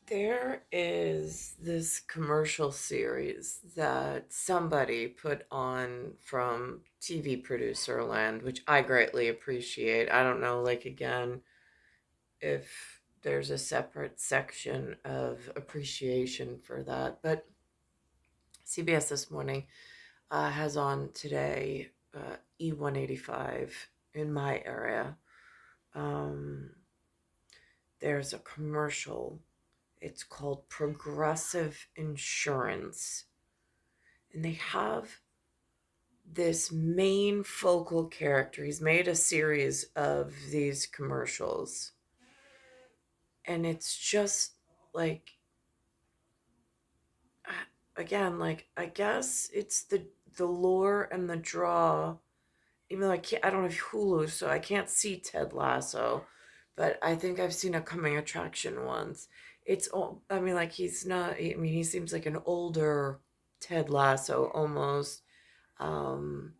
There is this commercial series that somebody put on from TV producer land, which I greatly appreciate. I don't know, like, again, if there's a separate section of appreciation for that, but CBS this morning has on today E185 in my area. Um, there's a commercial. It's called Progressive Insurance. And they have this main focal character. He's made a series of these commercials. And it's just like, again, like, I guess it's the lure and the draw. Even though I don't have Hulu, so I can't see Ted Lasso, but I think I've seen a coming attraction once. It's all, I mean, like, he's not, I mean, he seems like an older Ted Lasso almost, um,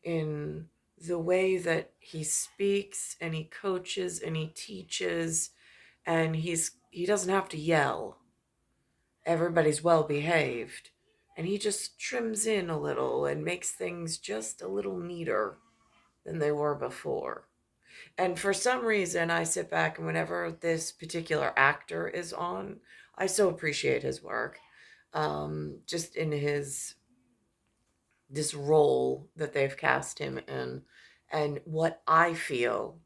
in the way that he speaks and he coaches and he teaches, and he doesn't have to yell. Everybody's well behaved. And he just trims in a little and makes things just a little neater than they were before. And for some reason, I sit back and whenever this particular actor is on, I so appreciate his work. Just in this role that they've cast him in, and what I feel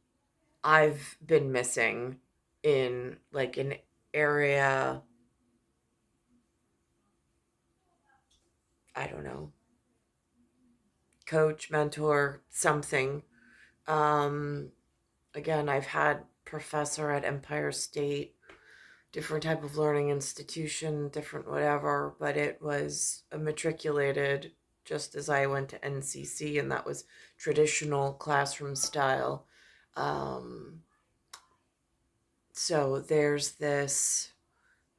I've been missing in like an area, I don't know, coach, mentor, something. Um, Again, I've had professor at Empire State, different type of learning institution, different whatever, but it was a matriculated just as I went to NCC, and that was traditional classroom style. Um, so there's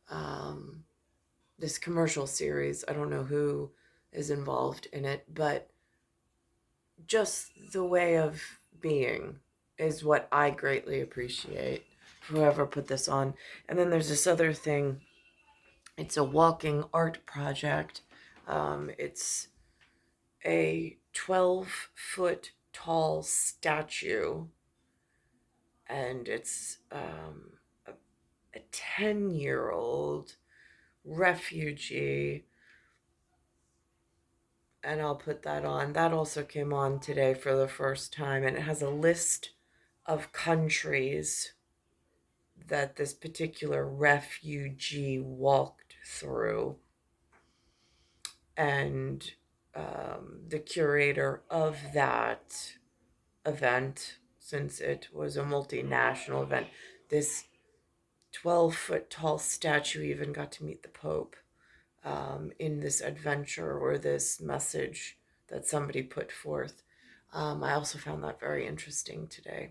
um, this commercial series. I don't know who is involved in it, but just the way of being is what I greatly appreciate. Whoever put this on. And then there's this other thing. It's a walking art project. It's a 12-foot tall statue, and it's a 10-year-old refugee. And I'll put that on. That also came on today for the first time, and it has a list of countries that this particular refugee walked through. And the curator of that event, since it was a multinational event, this 12-foot tall statue even got to meet the Pope in this adventure or this message that somebody put forth. I also found that very interesting today.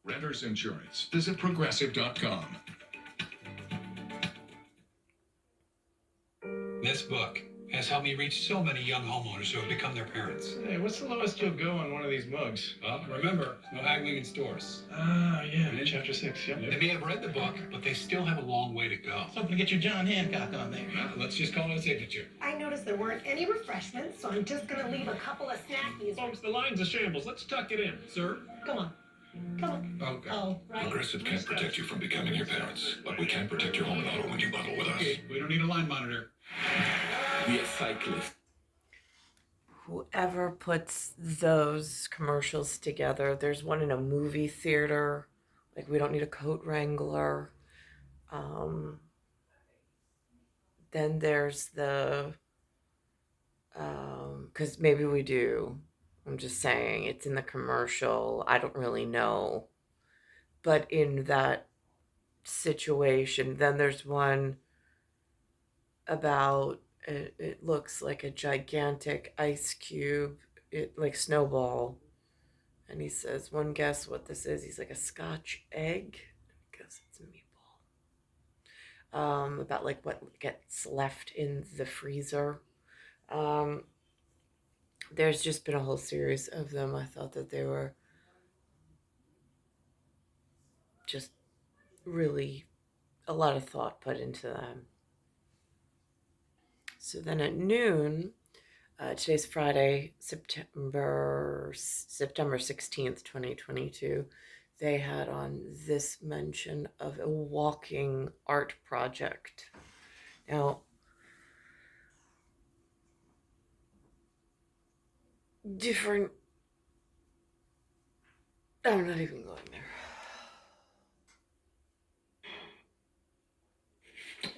Renters Insurance. Visit progressive.com. This book has helped me reach so many young homeowners who have become their parents. Hey, what's the lowest you'll go on one of these mugs? Well, remember, no haggling in stores. Ah, yeah, chapter 6, yep. They may have read the book, but they still have a long way to go. Something to get your John Hancock on there. Well, let's just call it a signature. I noticed there weren't any refreshments, so I'm just gonna leave a couple of snackies. Folks, the line's a shambles. Let's tuck it in. Sir? Come on. Come on. Okay. Oh, right. Progressive can't protect you from becoming your parents, but we can protect your home and auto when you bundle with us. Okay, we don't need a line monitor. Be a cyclist. Whoever puts those commercials together, there's one in a movie theater. Like, we don't need a coat wrangler. Then there's because maybe we do. I'm just saying, it's in the commercial. I don't really know. But in that situation, then there's one about it looks like a gigantic ice cube, it like snowball. And he says, one guess what this is. He's like, a Scotch egg. I guess it's a meatball. About like what gets left in the freezer. There's just been a whole series of them. I thought that they were just really a lot of thought put into them. So then at noon, today's Friday, September 16th, 2022. They had on this mention of a walking art project. Now, different. I'm not even going there.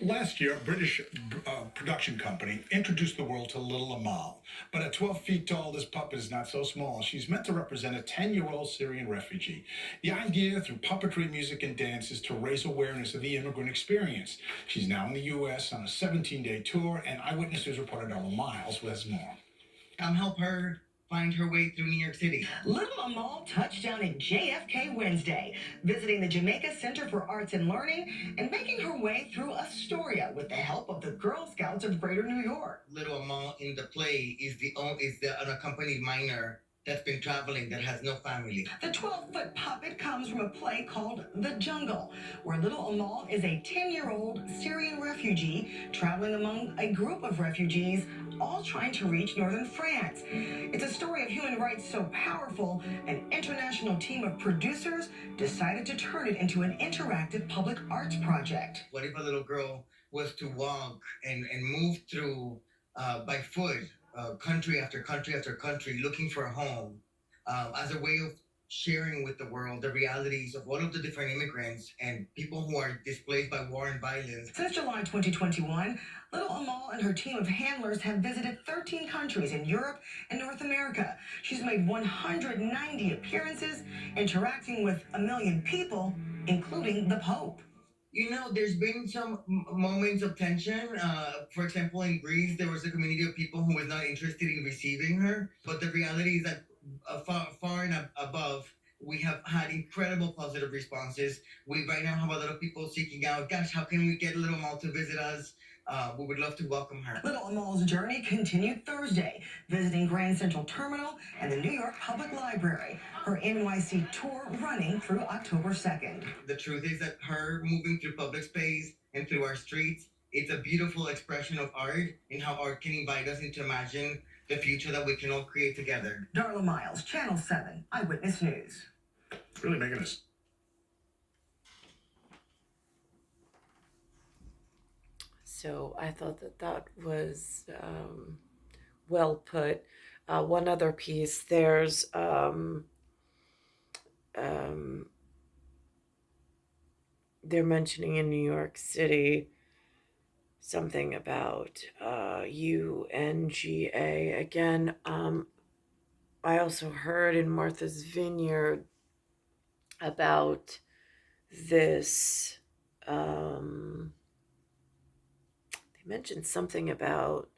Last year, a British production company introduced the world to Little Amal. But at 12 feet tall, this puppet is not so small. She's meant to represent a 10-year-old Syrian refugee. The idea, through puppetry, music, and dance, is to raise awareness of the immigrant experience. She's now in the U.S. on a 17-day tour, and Eyewitness News reporter Darla Miles has more. Help her find her way through New York City. Little Amal touched down at JFK Wednesday, visiting the Jamaica Center for Arts and Learning and making her way through Astoria with the help of the Girl Scouts of Greater New York. Little Amal in the play is the unaccompanied minor that's been traveling that has no family. The 12-foot puppet comes from a play called The Jungle, where Little Amal is a 10-year-old Syrian refugee traveling among a group of refugees, all trying to reach northern France. It's a story of human rights so powerful, an international team of producers decided to turn it into an interactive public arts project. What if a little girl was to walk and move through by foot, country after country after country, looking for a home, as a way of sharing with the world the realities of all of the different immigrants and people who are displaced by war and violence. Since July 2021, Little Amal and her team of handlers have visited 13 countries in Europe and North America. She's made 190 appearances, interacting with 1 million people, including the Pope. You know, there's been some moments of tension. For example, in Greece, there was a community of people who was not interested in receiving her. But the reality is that far and above, we have had incredible positive responses. We right now have a lot of people seeking out, gosh, how can we get Little Amal to visit us? We would love to welcome her. Little Amal's journey continued Thursday, visiting Grand Central Terminal and the New York Public Library. Her NYC tour running through October 2nd. The truth is that her moving through public space and through our streets, it's a beautiful expression of art and how art can invite us into imagine the future that we can all create together. Darla Miles, Channel 7, Eyewitness News. Really making us. So I thought that was well put. One other piece, there's they're mentioning in New York City something about UNGA. Again, I also heard in Martha's Vineyard about this. They mentioned something about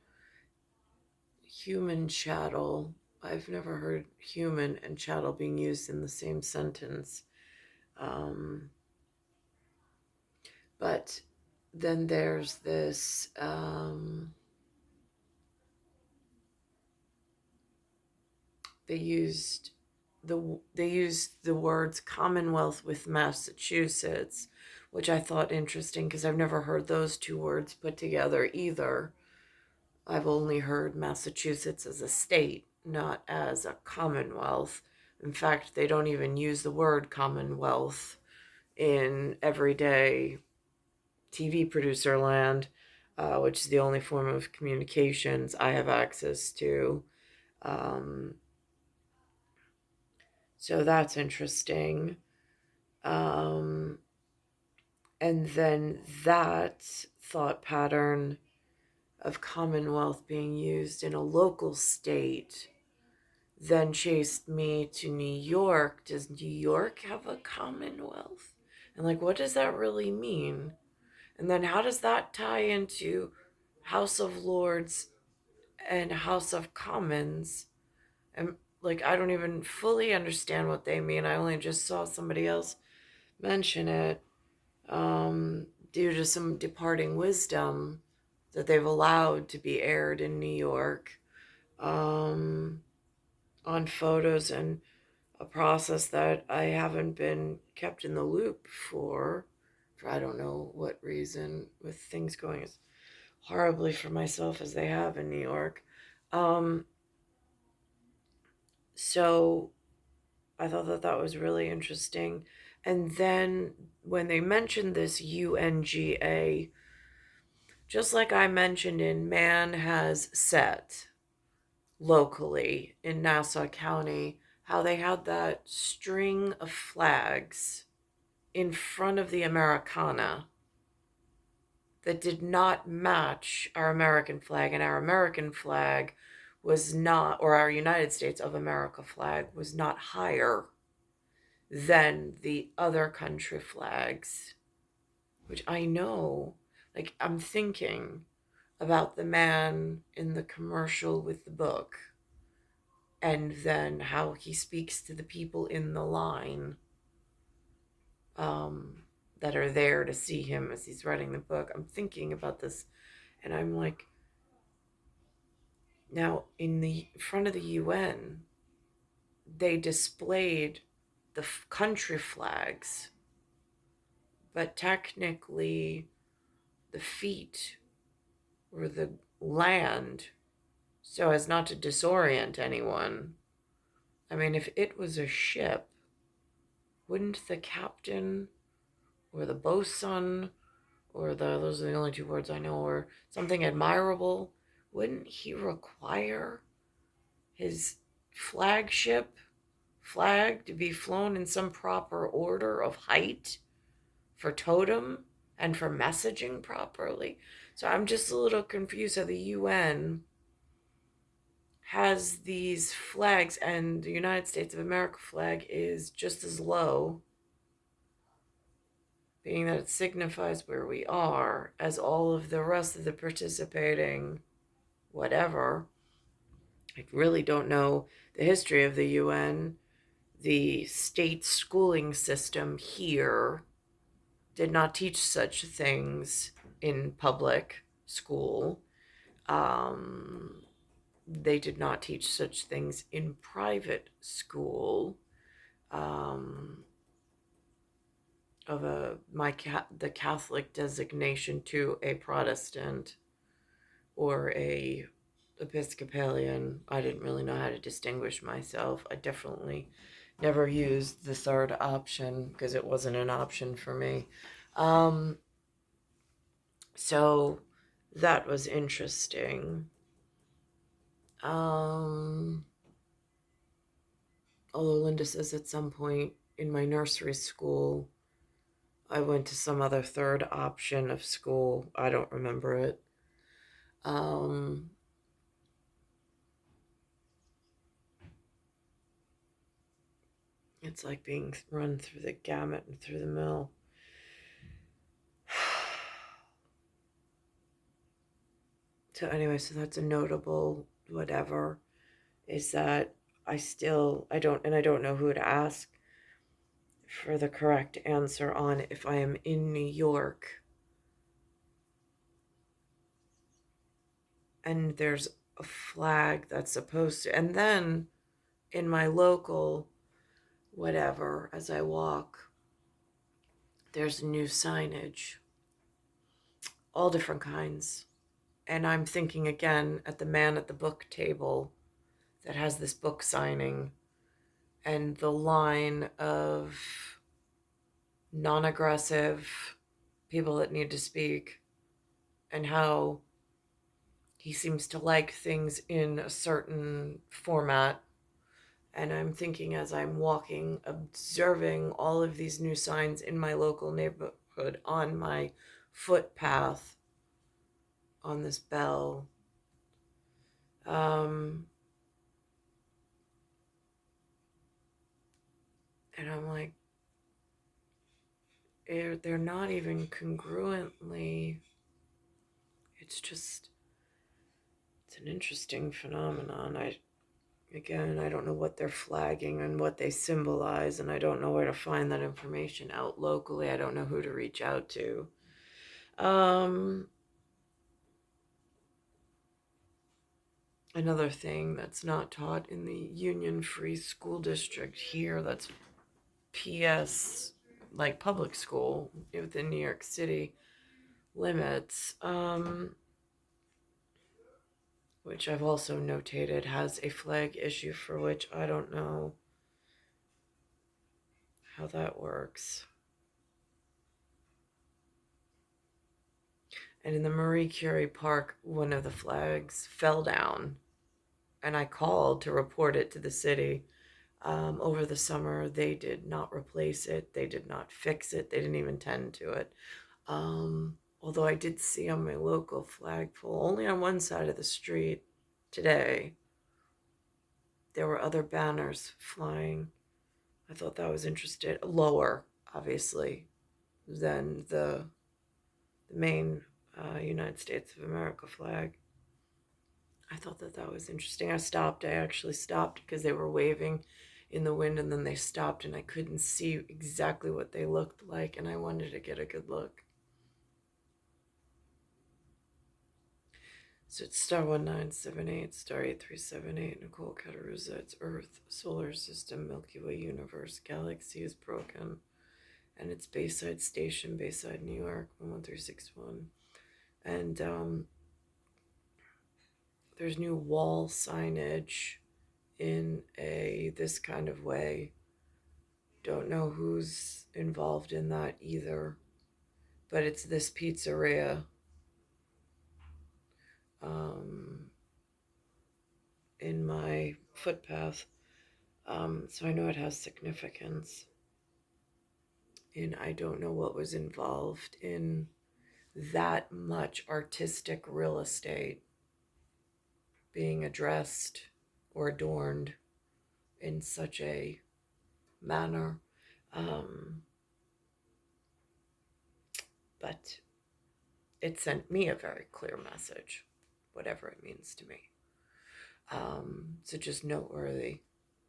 human chattel. I've never heard human and chattel being used in the same sentence. But then there's this they used the words Commonwealth with Massachusetts, which I thought interesting because I've never heard those two words put together either. I've only heard Massachusetts as a state, not as a commonwealth. In fact, they don't even use the word commonwealth in everyday TV producer land, which is the only form of communications I have access to. So that's interesting. And then that thought pattern of commonwealth being used in a local state then chased me to New York. Does New York have a commonwealth? And like, what does that really mean? And then how does that tie into House of Lords and House of Commons? And like, I don't even fully understand what they mean. I only just saw somebody else mention it due to some departing wisdom that they've allowed to be aired in New York on photos and a process that I haven't been kept in the loop for I don't know what reason, with things going as horribly for myself as they have in New York. Um, so I thought that that was really interesting. And then when they mentioned this UNGA, just like I mentioned in Man Has Set locally in Nassau County, how they had that string of flags in front of the Americana that did not match our American flag, and our American flag was not, or our United States of America flag was not higher than the other country flags, which I know, like, I'm thinking about the man in the commercial with the book, and then how he speaks to the people in the line um, that are there to see him as he's writing the book. I'm thinking about this, and I'm like, now in the front of the UN, they displayed the country flags, but technically the feet or the land, so as not to disorient anyone. I mean, if it was a ship, wouldn't the captain or the bosun or those are the only two words I know, or something admirable, wouldn't he require his flagship flag to be flown in some proper order of height for totem and for messaging properly? So I'm just a little confused how the UN has these flags and the United States of America flag is just as low, being that it signifies where we are, as all of the rest of the participating whatever. I really don't know the history of the UN. The state schooling system here did not teach such things in public school. They did not teach such things in private school. Um, of the Catholic designation to a Protestant or a Episcopalian. I didn't really know how to distinguish myself. I definitely never used the third option because it wasn't an option for me. So that was interesting. Although Linda says at some point in my nursery school, I went to some other third option of school. I don't remember it. It's like being run through the gamut and through the mill. So anyway, so that's a notable whatever, is that I don't know who to ask for the correct answer on if I am in New York and there's a flag that's supposed to, and then in my local whatever, as I walk, there's new signage, all different kinds. And I'm thinking again at the man at the book table that has this book signing and the line of non-aggressive people that need to speak, and how he seems to like things in a certain format. And I'm thinking as I'm walking, observing all of these new signs in my local neighborhood on my footpath on this bell. And I'm like, they're not even congruently. It's just, it's an interesting phenomenon. I don't know what they're flagging and what they symbolize, and I don't know where to find that information out locally. I don't know who to reach out to. Another thing that's not taught in the Union Free School District here, that's PS, like public school within New York City limits, which I've also notated has a flag issue for which I don't know how that works. And in the Marie Curie Park, one of the flags fell down, and I called to report it to the city. Over the summer, they did not replace it, they did not fix it, they didn't even tend to it. Although I did see on my local flagpole, only on one side of the street today, there were other banners flying. I thought that was interesting. Lower, obviously, than the main United States of America flag. I thought that that was interesting. I stopped. I actually stopped because they were waving in the wind, and then they stopped, and I couldn't see exactly what they looked like, and I wanted to get a good look. So it's star 1978, star 8378, Nicole, Cattaruzza, it's Earth, solar system, Milky Way universe, galaxy is broken, and it's Bayside Station, Bayside, New York, 11361. And there's new wall signage in this kind of way. Don't know who's involved in that either, but it's this pizzeria. In my footpath. So I know it has significance. And I don't know what was involved in that much artistic real estate being addressed or adorned in such a manner. But it sent me a very clear message, whatever it means to me. So just noteworthy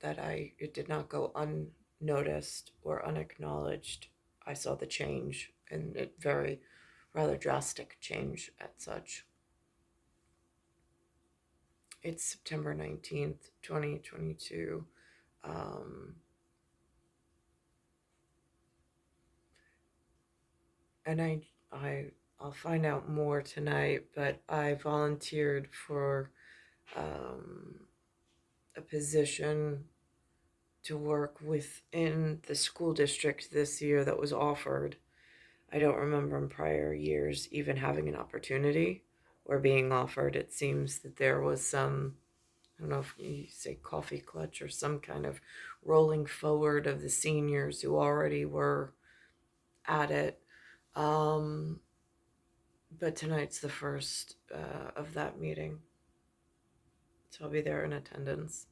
that it did not go unnoticed or unacknowledged. I saw the change, and it very rather drastic change at such. It's September 19th, 2022. And I'll find out more tonight, but I volunteered for a position to work within the school district this year that was offered. I don't remember in prior years even having an opportunity or being offered. It seems that there was some, I don't know if you say coffee clutch or some kind of rolling forward of the seniors who already were at it. But tonight's the first of that meeting. So I'll be there in attendance.